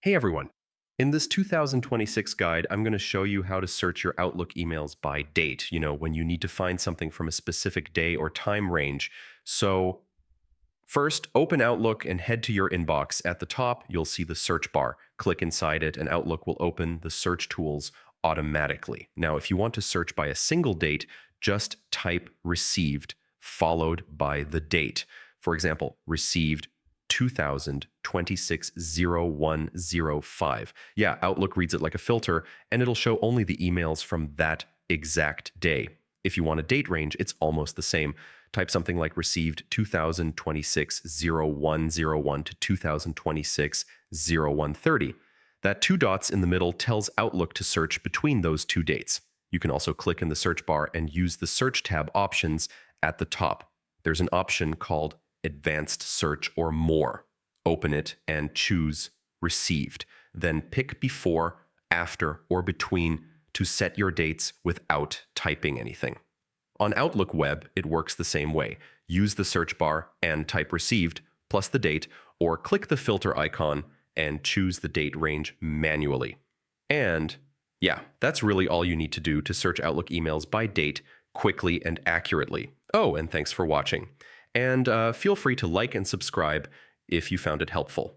Hey everyone. In this 2026 guide, I'm going to show you how to search your Outlook emails by date, when you need to find something from a specific day or time range. So, first, open Outlook and head to your inbox. At the top, you'll see the search bar. Click inside it, and Outlook will open the search tools automatically. Now, if you want to search by a single date, just type received followed by the date. For example, received 2026-0105. Yeah, Outlook reads it like a filter, and it'll show only the emails from that exact day. If you want a date range, it's almost the same. Type something like received 2026-0101 to 2026-0130. That two dots in the middle tells Outlook to search between those two dates. You can also click in the search bar and use the search tab options at the top. There's an option called Advanced Search or More. Open it and choose Received. Then pick before, after, or between to set your dates without typing anything. On Outlook Web, it works the same way. Use the search bar and type Received plus the date, or click the filter icon and choose the date range manually. And yeah, that's really all you need to do to search Outlook emails by date quickly and accurately. Oh, and thanks for watching. And feel free to like and subscribe if you found it helpful.